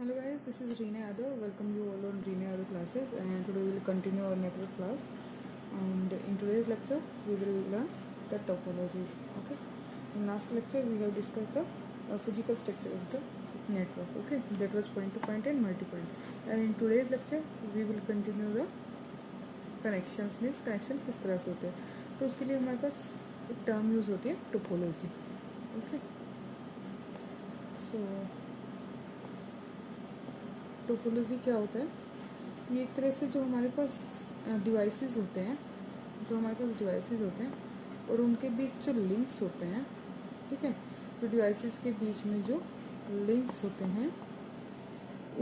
Hello guys, this is Reena Yadav. Welcome you all on Reena Yadav classes, and today we will continue our network class. And in today's lecture, we will learn the topologies. Okay. In last lecture, we have discussed the physical structure of the network. Okay, that was point to point and multi-point. And in today's lecture, we will continue the connections. Means connection किस तरह से होते हैं. तो उसके लिए हमारे पास एक टर्म यूज होती है टोपोलॉजी. ओके. सो टोपोलॉजी क्या होता है? ये एक तरह से जो हमारे पास डिवाइसेस होते हैं, और उनके बीच जो लिंक्स होते हैं, ठीक है, जो डिवाइसेस के बीच में जो लिंक्स होते हैं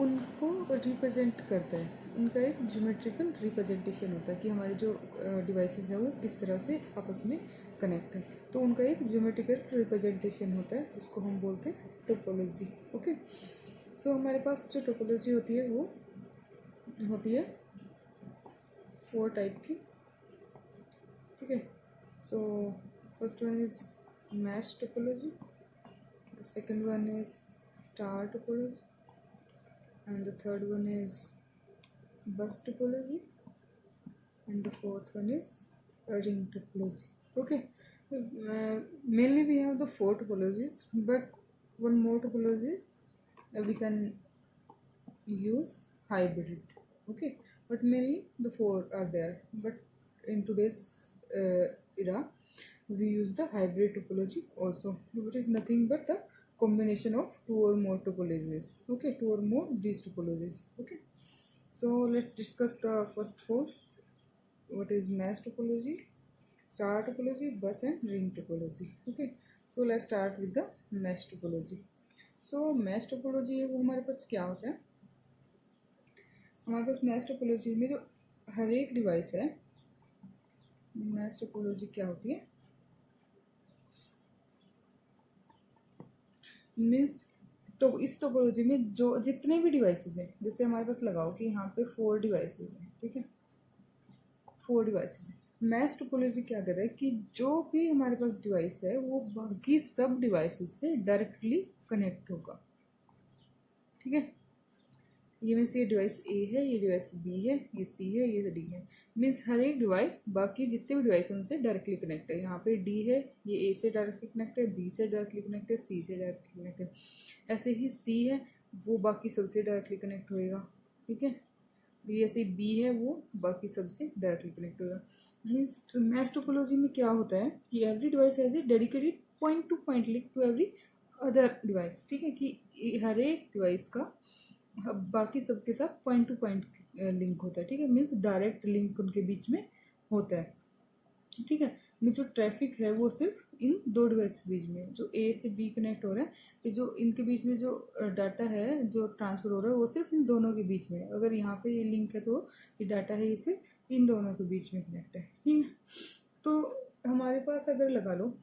उनको रिप्रेजेंट करता है. उनका एक ज्योमेट्रिकल रिप्रेजेंटेशन होता है कि हमारे जो डिवाइसेस है वो किस तरह से आपस में कनेक्ट है. तो उनका एक ज्योमेट्रिकल रिप्रेजेंटेशन होता है जिसको हम बोलते हैं टोपोलॉजी. ओके. सो हमारे पास जो टोपोलॉजी होती है वो होती है 4 टाइप की. ठीक है. So first one is mesh topology, second one is star topology, and the third one is बस topology, and the fourth one is ring topology. Okay. mainly we have the 4 topologies, but one more topology we can use hybrid. Okay, but mainly the 4 are there, but in today's era we use the hybrid topology also, which is nothing but the combination of 2 or more topologies. Okay, 2 or more these topologies. Okay, so let's discuss the first 4. What is mass topology, star topology, bus and ring topology. Okay, so let's start with the mesh topology. So mesh topology है वो हमारे पास क्या होता है? हमारे पास mash topology में जो हर एक डिवाइस है, मैश टोपोलॉजी क्या होती है? मीन्स तो इस टोपोलॉजी में जो जितने भी डिवाइसेस हैं, जैसे हमारे पास लगाओ कि यहाँ पे 4 डिवाइसेस हैं. ठीक है, 4 डिवाइसेस हैं. मैश टोपोलॉजी क्या कर रहा है कि जो भी हमारे पास डिवाइस है वो बाकी सब डिवाइसेस से डायरेक्टली कनेक्ट होगा. ठीक है. ये मीन्स ये डिवाइस ए है, ये डिवाइस बी है, ये सी है, ये डी है. मीन्स हर एक डिवाइस बाकी जितने भी डिवाइस हैं उनसे डायरेक्टली कनेक्ट है. यहाँ पे डी है, ये ए से डायरेक्टली कनेक्ट है, बी से डायरेक्टली कनेक्ट है, सी से डायरेक्टली कनेक्ट है. ऐसे ही सी है वो बाकी सबसे डायरेक्टली कनेक्ट होएगा. ठीक है. ये ऐसे बी है वो बाकी सबसे डायरेक्टली कनेक्ट होगा. मीन्स मैश टोपोलॉजी में क्या होता है कि every device has a dedicated point to point link to every other device. ठीक है, कि हर एक डिवाइस का बाकी सबके साथ पॉइंट टू पॉइंट लिंक होता है. ठीक है, मीन्स डायरेक्ट लिंक उनके बीच में होता है. ठीक है. में जो ट्रैफिक है वो सिर्फ इन 2 डिवाइस के बीच में, जो ए से बी कनेक्ट हो रहा है, कि जो इनके बीच में जो डाटा है जो ट्रांसफ़र हो रहा है वो सिर्फ इन दोनों के बीच में. अगर यहाँ पे ये लिंक है तो ये डाटा है, ये सिर्फ इन दोनों के बीच में कनेक्ट है. ठीक है. तो हमारे पास अगर लगा लो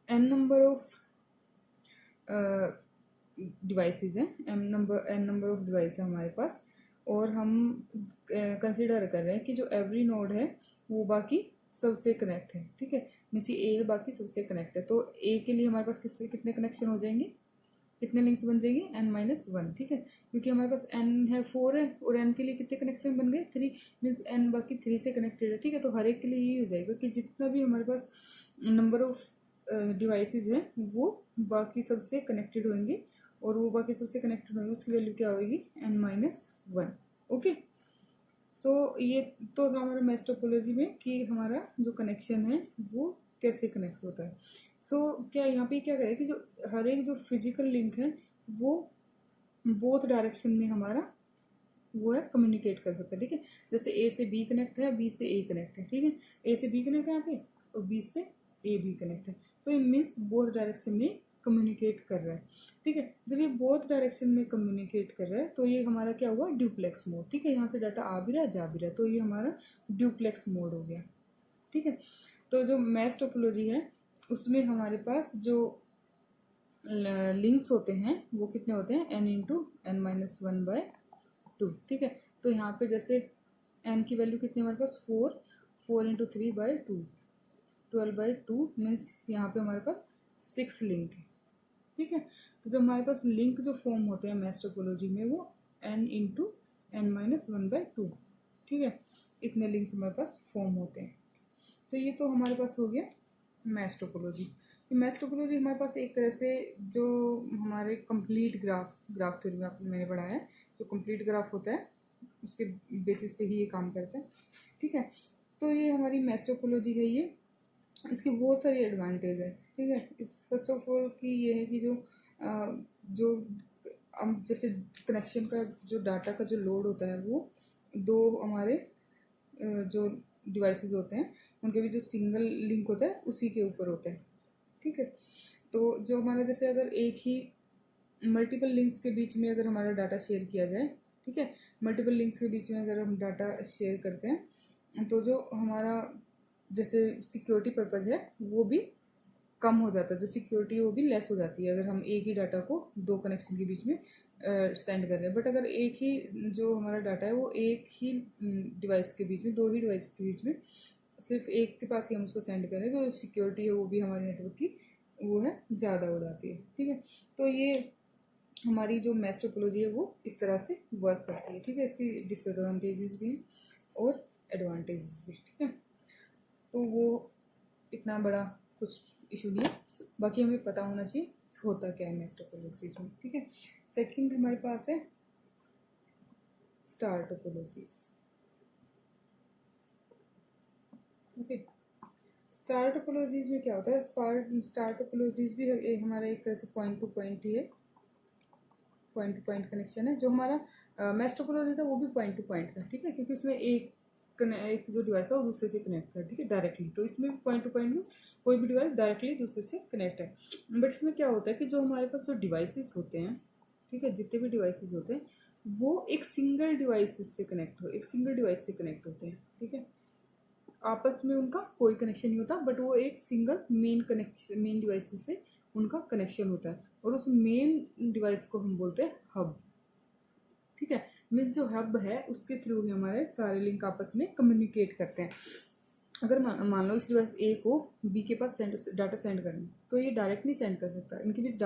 n नंबर ऑफ डिवाइसेस हैं, n नंबर ऑफ डिवाइस है हमारे पास, और हम कंसिडर कर रहे हैं कि जो एवरी नोड है वो बाकी सबसे कनेक्ट है. ठीक है, मीन्स ये ए है बाकी सबसे कनेक्ट है. तो ए के लिए हमारे पास कितने कनेक्शन हो जाएंगे, कितने लिंक्स बन जाएंगे? n-1. ठीक है, क्योंकि हमारे पास n है 4 है, और n के लिए कितने कनेक्शन बन गए? 3. मीन्स n बाकी 3 से कनेक्टेड है. ठीक है, तो हर एक के लिए यही हो जाएगा कि जितना भी हमारे पास नंबर ऑफ डिवाइसेस हैं वो बाकी सबसे कनेक्टेड होंगे, और वो बाकी सबसे कनेक्टेड होंगे उसकी वैल्यू क्या होगी? n-1. ओके. सो ये तो हमारा मैश टोपोलॉजी में कि हमारा जो कनेक्शन है वो कैसे कनेक्ट होता है. सो क्या यहाँ पे क्या करें कि जो हर एक जो फिजिकल लिंक है वो बोथ डायरेक्शन में हमारा वो है कम्युनिकेट कर सकता है. ठीक है, जैसे ए से बी कनेक्ट है, बी से ए कनेक्ट है. ठीक है, ए से बी कनेक्ट है यहाँ पे, और बी से ए भी कनेक्ट है. तो ये मीन्स बोथ डायरेक्शन में कम्युनिकेट कर रहा है. ठीक है, जब ये बोथ डायरेक्शन में कम्युनिकेट कर रहा है तो ये हमारा क्या हुआ? Duplex mode. ठीक है, यहाँ से डाटा आ भी रहा है जा भी रहा है, तो ये हमारा ड्यूप्लेक्स मोड हो गया. ठीक है. तो जो मैश टोपोलॉजी है उसमें हमारे पास जो लिंक्स होते हैं वो कितने होते हैं? n-1/2. ठीक है, तो यहाँ पे जैसे n की वैल्यू कितनी हमारे पास? 4 × 3/2, 12/2. मीन्स यहाँ पे हमारे पास 6 लिंक है. ठीक है। तो जब हमारे पास लिंक जो फॉर्म होते हैं मैश टोपोलॉजी में वो n×n-1/2, ठीक है, इतने लिंक्स हमारे पास फॉर्म होते हैं। तो ये तो हमारे पास हो गया मैश टोपोलॉजी। मैश टोपोलॉजी हमारे पास एक तरह से जो हमारे कंप्लीट ग्राफ थ्योरी में मैंने पढ़ा है, जो कंप्लीट ग्राफ होता है उसके बेसिस पे ही ये काम करता है, ठीक है। तो ये हमारी मैश टोपोलॉजी है, ये इसकी बहुत सारी एडवांटेज है, ठीक है। इस फर्स्ट ऑफ ऑल की ये है कि जो हम जैसे कनेक्शन का जो डाटा का जो लोड होता है वो दो हमारे जो डिवाइसेस होते हैं उनके भी जो सिंगल लिंक होता है उसी के ऊपर होता है, ठीक है। तो जो हमारा जैसे अगर एक ही मल्टीपल लिंक्स के बीच में अगर हमारा डाटा शेयर किया जाए, ठीक है, मल्टीपल लिंक्स के बीच में अगर हम डाटा शेयर करते हैं तो जो हमारा जैसे सिक्योरिटी पर्पज़ है वो भी कम हो जाता है, जो सिक्योरिटी है वो भी लेस हो जाती है अगर हम एक ही डाटा को दो कनेक्शन के बीच में सेंड कर रहे हैं। बट अगर एक ही जो हमारा डाटा है वो एक ही डिवाइस के बीच में, दो ही डिवाइस के बीच में सिर्फ एक के पास ही हम उसको सेंड करें तो सिक्योरिटी है वो भी हमारे नेटवर्क की वो है ज़्यादा हो जाती है, ठीक है। तो ये हमारी जो मैश टोपोलॉजी है वो इस तरह से वर्क करती है, ठीक है। इसकी डिसएडवांटेजेस भी हैं और एडवांटेजेस भी, ठीक है। तो वो इतना बड़ा कुछ इशू नहीं है, बाकी हमें पता होना चाहिए होता क्या है मैश टोपोलॉजीज में, ठीक है। सेकंड हमारे पास है star topologies, okay. Star topologies में क्या होता है, स्टार टोपोलॉजीज भी हमारा एक तरह से पॉइंट टू पॉइंट ही है, पॉइंट टू पॉइंट कनेक्शन है। जो हमारा मैश टोपोलॉजी था वो भी पॉइंट टू पॉइंट था, ठीक है, क्योंकि उसमें एक जो डिवाइस था वो दूसरे से कनेक्ट था, ठीक है, डायरेक्टली। तो इसमें भी पॉइंट टू पॉइंट मीन्स कोई भी डिवाइस डायरेक्टली दूसरे से कनेक्ट है। बट इसमें क्या होता है कि जो हमारे पास जो डिवाइसेस होते हैं, ठीक है, जितने भी डिवाइसेस होते हैं वो एक सिंगल डिवाइस से कनेक्ट एक सिंगल डिवाइस से कनेक्ट होते हैं, ठीक है। आपस में उनका कोई कनेक्शन नहीं होता, बट वो एक सिंगल मेन डिवाइस से उनका कनेक्शन होता है और उस मेन डिवाइस को हम बोलते हैं हब, ठीक है। मीन्स जो हब है उसके थ्रू ही हमारे सारे लिंक आपस में कम्युनिकेट करते हैं। अगर मान लो इस डिवाइस ए को बी के पास डाटा सेंड करना तो ये डायरेक्ट नहीं सेंड कर सकता, इनके बीच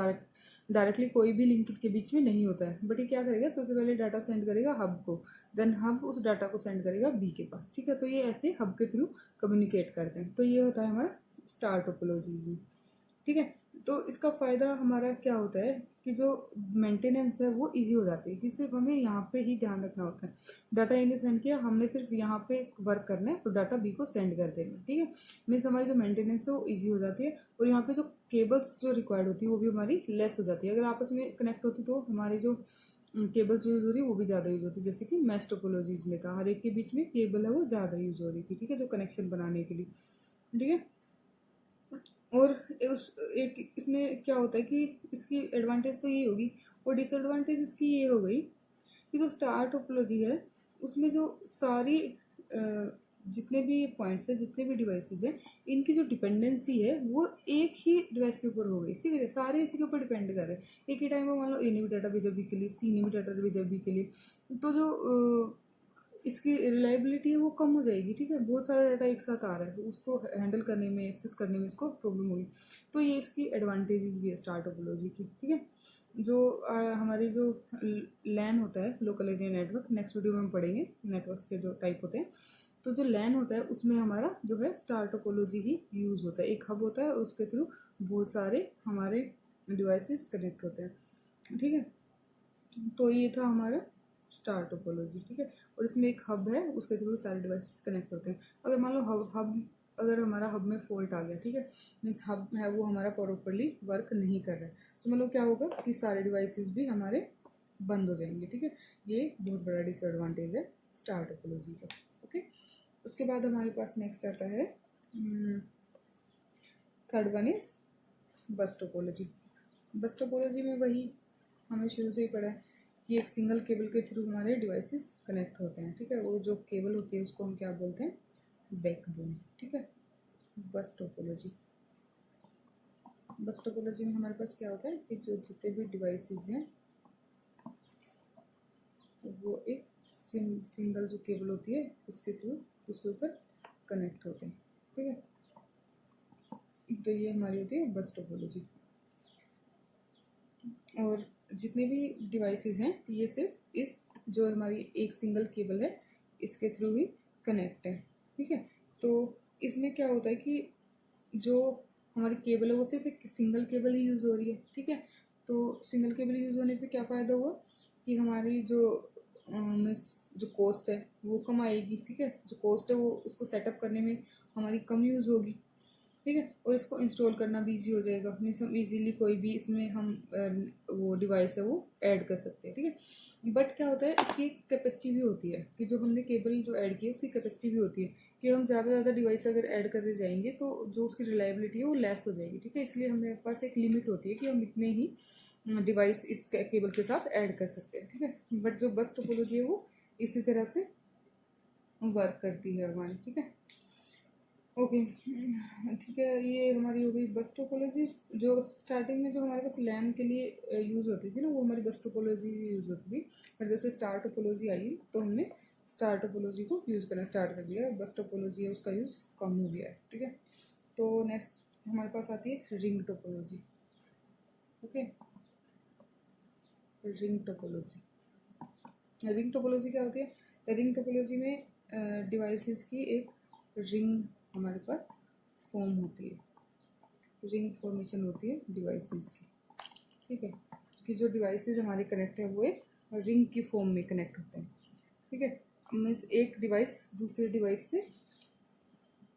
डायरेक्टली कोई भी लिंक के बीच में नहीं होता है। बट ये क्या करेगा, सबसे पहले डाटा सेंड करेगा हब को, देन हब उस डाटा को सेंड करेगा बी के पास, ठीक है। तो ये ऐसे हब के थ्रू कम्युनिकेट करते हैं। तो ये होता है हमारा स्टार टोपोलॉजी में, ठीक है। तो इसका फ़ायदा हमारा क्या होता है कि जो मेंटेनेंस है वो इजी हो जाती है, कि सिर्फ हमें यहाँ पे ही ध्यान रखना होता है। डाटा ए ने सेंड किया, हमने सिर्फ यहाँ पे वर्क करना है तो डाटा बी को सेंड कर देना, ठीक है। मीन्स हमारी जो मेंटेनेंस है वो इजी हो जाती है और यहाँ पे जो केबल्स जो रिक्वायर्ड होती है वो भी हमारी लेस हो जाती है। अगर आपस में कनेक्ट होती तो हमारी जो केबल्स यूज़ हो रही है वो भी ज़्यादा यूज़ होती है, जैसे कि मैश टोपोलॉजीज में था, हर एक के बीच में केबल है वो ज़्यादा यूज़ हो रही थी, ठीक है, जो कनेक्शन बनाने के लिए, ठीक है। और उस एक इसमें क्या होता है कि इसकी एडवांटेज तो ये होगी और डिसएडवांटेज इसकी ये हो गई कि जो स्टार टोपोलॉजी है उसमें जो सारी जितने भी पॉइंट्स हैं, जितने भी डिवाइसेस हैं, इनकी जो डिपेंडेंसी है वो एक ही डिवाइस के ऊपर हो गई, ठीक है। सारे इसी के ऊपर डिपेंड कर रहे हैं। एक ही टाइम में मान लो ए ने भी डाटा भेजा बी के लिए, सी ने भी डाटा भेजा बी के लिए, तो जो इसकी रिलायबिलिटी है वो कम हो जाएगी, ठीक है। बहुत सारा डाटा एक साथ आ रहा है, उसको हैंडल करने में, एक्सेस करने में इसको प्रॉब्लम होगी। तो ये इसकी एडवांटेजेस भी है स्टार टोपोलॉजी की, ठीक है। जो हमारी जो लैन होता है, local area network, next video में हम पढ़ेंगे नेटवर्क्स के जो टाइप होते हैं। तो जो लैन होता है उसमें हमारा जो है स्टार टोपोलॉजी ही यूज़ होता है। एक हब होता है, उसके थ्रू बहुत सारे हमारे डिवाइसेस कनेक्ट होते हैं, ठीक है। तो ये था हमारा स्टार टोपोलॉजी, ठीक है। और इसमें एक हब है, उसके थ्रू सारे डिवाइसेस कनेक्ट होते हैं। अगर मान लो हब अगर हमारा हब में फॉल्ट आ गया, ठीक है, मीन्स हब है वो हमारा प्रॉपरली वर्क नहीं कर रहा है, तो मतलब क्या होगा कि सारे डिवाइसेस भी हमारे बंद हो जाएंगे, ठीक है। ये बहुत बड़ा डिसएडवांटेज है स्टार टोपोलॉजी का, ओके। उसके बाद हमारे पास नेक्स्ट आता है थर्ड वन इज बस टोपोलॉजी। बस टोपोलॉजी में वही हमने शुरू से ही पढ़ा है कि एक सिंगल केबल के थ्रू हमारे डिवाइसेस कनेक्ट होते हैं, ठीक है। वो जो केबल होती है उसको हम क्या बोलते हैं, बैकबोन, ठीक है। बस टोपोलॉजी, बस टोपोलॉजी में हमारे पास क्या होता है कि जो जितने भी डिवाइसेस हैं वो एक सिंगल जो केबल होती है उसके थ्रू उसके ऊपर कनेक्ट होते हैं, ठीक है। तो ये हमारी होती है बस टोपोलॉजी। और जितने भी डिवाइसेस हैं ये सिर्फ इस जो हमारी एक सिंगल केबल है इसके थ्रू ही कनेक्ट है। ठीक है, तो इसमें क्या होता है कि जो हमारी केबल है वो सिर्फ एक सिंगल केबल ही यूज़ हो रही है। ठीक है, तो सिंगल केबल यूज़ होने से क्या फ़ायदा हुआ कि हमारी जो मिस जो कॉस्ट है वो कम आएगी। ठीक है, जो कॉस्ट है वो उसको सेटअप करने में हमारी कम यूज़ होगी। ठीक है, और इसको इंस्टॉल करना भी ईजी हो जाएगा। मीन्स हम इजीली कोई भी इसमें हम वो डिवाइस है वो ऐड कर सकते हैं। ठीक है, बट क्या होता है इसकी कैपेसिटी भी होती है कि जो हमने केबल जो ऐड की है उसकी कैपेसिटी भी होती है कि हम ज़्यादा से ज़्यादा डिवाइस अगर ऐड करते जाएंगे तो जो उसकी रिलायबिलिटी है वो लेस हो जाएगी। ठीक है, इसलिए हमारे पास एक लिमिट होती है कि हम इतने ही डिवाइस इस केबल के साथ ऐड कर सकते हैं। ठीक है, बट जो बस टोपोलॉजी है वो इसी तरह से वर्क करती है हमारी। ठीक है, ओके, ठीक है, ये हमारी हो गई बस टोपोलॉजी। जो स्टार्टिंग में जो हमारे पास लैन के लिए यूज़ होती थी ना वो हमारी बस टोपोलॉजी यूज़ होती थी। और जैसे स्टार टोपोलॉजी आई तो हमने स्टार टोपोलॉजी को यूज़ करना स्टार्ट कर दिया। बस टोपोलॉजी है उसका यूज़ कम हो गया है। ठीक है, तो नेक्स्ट हमारे पास आती है ring topology. Okay, ring topology, ring topology क्या होती है? रिंग टोपोलॉजी में डिवाइसेस की एक रिंग हमारे पास फॉर्म होती है, रिंग फॉर्मेशन होती है डिवाइसेस की। ठीक है, कि जो डिवाइसेस हमारे कनेक्ट है वो एक रिंग की फॉर्म में कनेक्ट होते हैं। ठीक है, मीन्स एक डिवाइस दूसरे डिवाइस से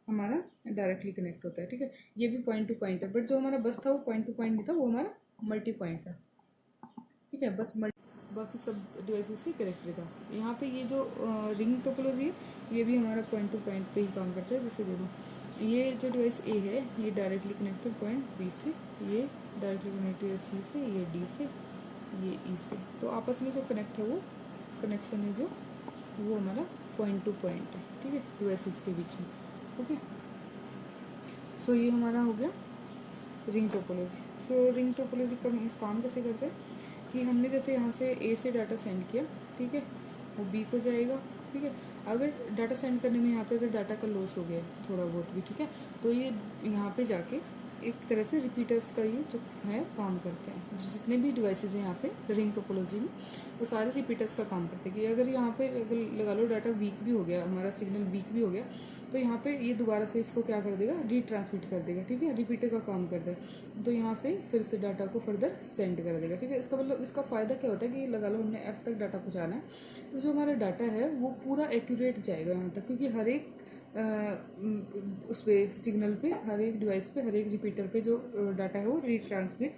हमारा डायरेक्टली कनेक्ट होता है। ठीक है, ये भी पॉइंट टू पॉइंट है, बट जो हमारा बस था वो पॉइंट टू पॉइंट नहीं था, वो हमारा मल्टी पॉइंट था। ठीक है, बस बाकी सब डिवाइसेस से कनेक्टेड था। यहाँ पे ये जो रिंग टोपोलॉजी है ये भी हमारा पॉइंट टू पॉइंट पे ही काम करता है। जैसे देखो ये जो डिवाइस ए है ये डायरेक्टली कनेक्टेड पॉइंट बी से, ये डायरेक्टली कनेक्टेड सी से, ये डी से, ये ई से। तो आपस में जो कनेक्ट है वो कनेक्शन है जो वो हमारा पॉइंट टू पॉइंट है। ठीक है, डिवाइसेस के बीच में। ओके, सो ये हमारा हो गया रिंग टोपोलॉजी। सो रिंग टोपोलॉजी का काम कैसे करते हैं कि हमने जैसे यहाँ से ए से डाटा सेंड किया। ठीक है, वो बी को जाएगा। ठीक है, अगर डाटा सेंड करने में यहाँ पे अगर डाटा का लॉस हो गया थोड़ा बहुत भी, ठीक है, तो ये यहाँ पे जाके एक तरह से रिपीटर्स का ये जो है काम करते हैं। जितने भी डिवाइसेज हैं यहाँ पे रिंग टोपोलॉजी में वो सारे रिपीटर्स का काम करते हैं कि अगर यहाँ पे अगर लगा लो डाटा वीक भी हो गया, हमारा सिग्नल वीक भी हो गया, तो यहाँ पे ये दोबारा से इसको क्या कर देगा, रीट्रांसमिट कर देगा। ठीक है, रिपीटर का काम करता है, तो यहाँ से फिर से डाटा को फर्दर सेंड कर देगा। ठीक है, इसका मतलब इसका फ़ायदा क्या होता है कि लगा लो हमने एफ तक डाटा पहुँचाना है तो जो हमारा डाटा है वो पूरा एक्यूरेट जाएगा यहाँ तक, क्योंकि हर एक उस पर सिग्नल पे हर एक डिवाइस पे हर एक रिपीटर पे जो डाटा है वो रीट्रांसमिट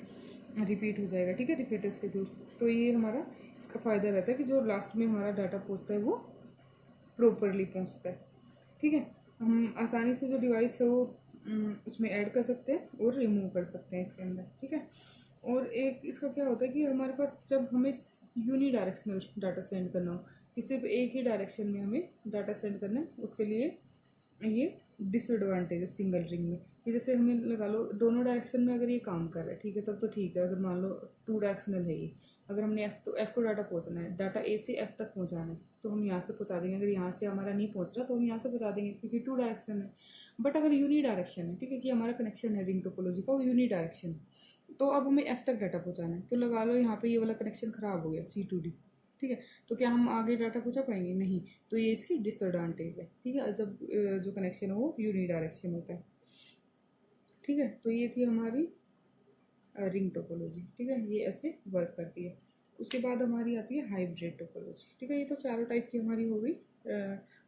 रिपीट हो जाएगा। ठीक है, रिपीटर्स के थ्रू। तो ये हमारा इसका फ़ायदा रहता है कि जो लास्ट में हमारा डाटा पहुँचता है वो प्रॉपरली पहुँचता है। ठीक है, हम आसानी से जो डिवाइस है वो उसमें ऐड कर सकते हैं और रिमूव कर सकते हैं इसके अंदर। ठीक है, और एक इसका क्या होता है कि हमारे पास जब हमें यूनी डायरेक्शनल डाटा सेंड करना हो कि सिर्फ एक ही डायरेक्शन में हमें डाटा सेंड करना है, उसके लिए ये डिसएडवांटेज है सिंगल रिंग में कि जैसे हमें लगा लो दोनों डायरेक्शन में अगर ये काम कर रहा है, ठीक है, तब तो ठीक है। अगर मान लो टू डायरेक्शनल है ये, अगर हमने एफ को डाटा पहुंचना है, डाटा ए से एफ तक पहुंचाना है, तो हम यहाँ से पहुंचा देंगे। अगर यहाँ से हमारा नहीं पहुंच रहा तो हम यहाँ से पहुंचा देंगे क्योंकि टू डायरेक्शन है। बट अगर यूनी डायरेक्शन है, ठीक है, कि हमारा कनेक्शन है रिंग टोपोलॉजी का वो यूनी डायरेक्शन है, तो अब हमें एफ तक डाटा पहुँचाना है, तो लगा लो यहाँ पर ये वाला कनेक्शन ख़राब हो गया C2D। ठीक है, तो क्या हम आगे डाटा पहुंचा पाएंगे? नहीं, तो ये इसकी डिसएडवांटेज है। ठीक है, जब जो कनेक्शन है वो यूनी डायरेक्शन होता है। ठीक है, तो ये थी हमारी रिंग टोपोलॉजी। ठीक है, ये ऐसे वर्क करती है। उसके बाद हमारी आती है हाइब्रिड टोपोलॉजी। ठीक है, ये तो चारों टाइप की हमारी हो गई,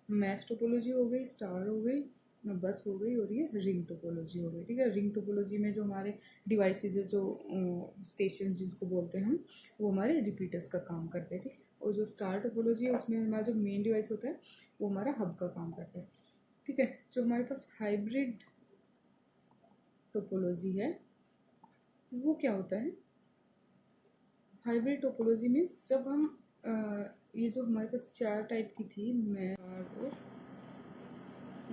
मैश टोपोलॉजी हो गई, स्टार हो गई, बस हो गई, और ये रिंग टोपोलॉजी हो गई। ठीक है, रिंग टोपोलॉजी में जो हमारे डिवाइसेज है, जो स्टेशन जिसको बोलते हैं हम, वो हमारे रिपीटर्स का काम करते हैं। ठीक है, और जो स्टार टोपोलॉजी है उसमें हमारा जो मेन डिवाइस होता है वो हमारा हब का काम करता है। ठीक है, जो हमारे पास हाइब्रिड टोपोलॉजी है वो क्या होता है? हाइब्रिड टोपोलॉजी मीन्स जब हम ये जो हमारे पास चार टाइप की थी, मैं और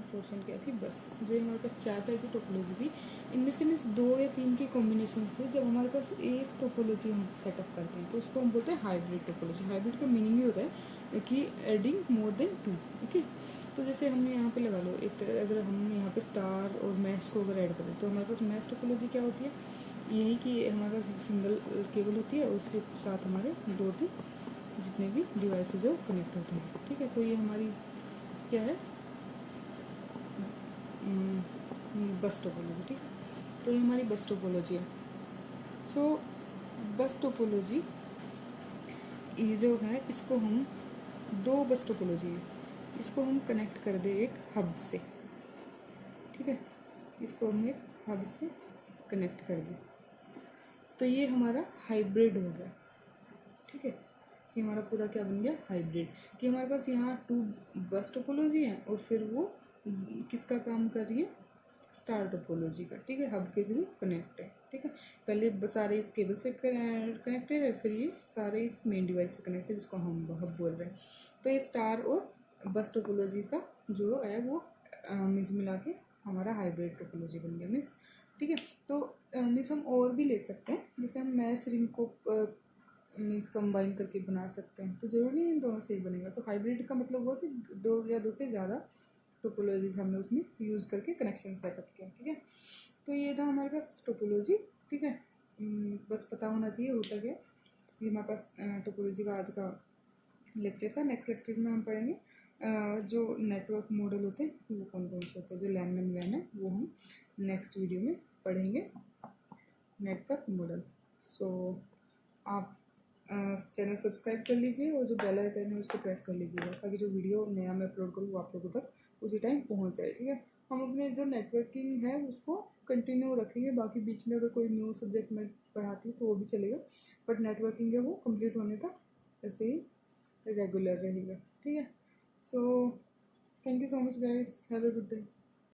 फोर्शन क्या थी, बस जो हमारे पास चार टाइप की टोपोलॉजी थी, इनमें से मीन्स 2 या 3 के कॉम्बिनेशन से जब हमारे पास एक टोपोलॉजी हम सेटअप करते हैं तो उसको हम बोलते हैं हाइब्रिड टोपोलॉजी। हाइब्रिड का मीनिंग ये होता है कि एडिंग मोर देन 2। ओके, तो जैसे हमने यहाँ पे लगा लो एक तरह, अगर हम यहाँ पे स्टार और मैश को अगर ऐड करें तो हमारे पास मैश टोपोलॉजी क्या होती है यही कि हमारे पास सिंगल केबल होती है, उसके साथ हमारे 2-3 जितने भी डिवाइसेज है कनेक्ट होते हैं। ठीक है, तो ये हमारी क्या है, बस टोपोलॉजी। ठीक है, तो ये हमारी बस टोपोलॉजी है। सो बस टोपोलॉजी ये जो है, इसको हम 2 बस टोपोलॉजी है, इसको हम कनेक्ट कर दे एक हब से। ठीक है, इसको हम एक हब से कनेक्ट कर दें तो ये हमारा हाइब्रिड हो गया। ठीक है, ये हमारा पूरा क्या बन गया, हाइब्रिड। कि हमारे पास यहाँ 2 बस टोपोलॉजी है और फिर वो किसका काम कर रही है, स्टार टोपोलॉजी का। ठीक है, हब के थ्रू कनेक्ट है। ठीक है, पहले सारे इस केबल से कनेक्टेड है, फिर ये सारे इस मेन डिवाइस से कनेक्ट है जिसको हम हब बोल रहे हैं। तो ये स्टार और बस टोपोलॉजी का जो है वो मीन्स मिला के हमारा हाइब्रिड टोपोलॉजी बन गया मीन्स। ठीक है, तो मीन्स हम और भी ले सकते हैं, जैसे हम मैश रिंग को मीन्स कंबाइन करके बना सकते हैं, तो जरूरी नहीं इन दोनों से ही बनेगा। तो हाइब्रिड का मतलब हुआ कि 2 या 2 से ज़्यादा टोपोलॉजीज हमने उसमें यूज़ करके कनेक्शन सेटअप किया। ठीक है, तो ये था हमारे पास टोपोलॉजी। ठीक है, बस पता होना चाहिए होता क्या। ये हमारे पास टोपोलॉजी का आज का लेक्चर था। नेक्स्ट लेक्चर में हम पढ़ेंगे जो नेटवर्क मॉडल होते हैं वो कौन कौन से होते हैं। जो लैन एंड वैन है वो हम नेक्स्ट वीडियो में पढ़ेंगे, नेटवर्क मॉडल। सो आप चैनल सब्सक्राइब कर लीजिए और जो बेल आइकन है उसको प्रेस कर लीजिएगा, ताकि जो वीडियो नया मैं अपलोड करूँ वो आप लोगों तक उसी टाइम पहुंच जाए। ठीक है, हम अपने जो नेटवर्किंग है उसको कंटिन्यू रखेंगे, बाकी बीच में अगर कोई न्यू सब्जेक्ट में पढ़ाती हूँ तो वो भी चलेगा, बट नेटवर्किंग है वो कंप्लीट होने तक ऐसे ही रेगुलर रहेगा। ठीक है, so thank you so much guys, have a good day.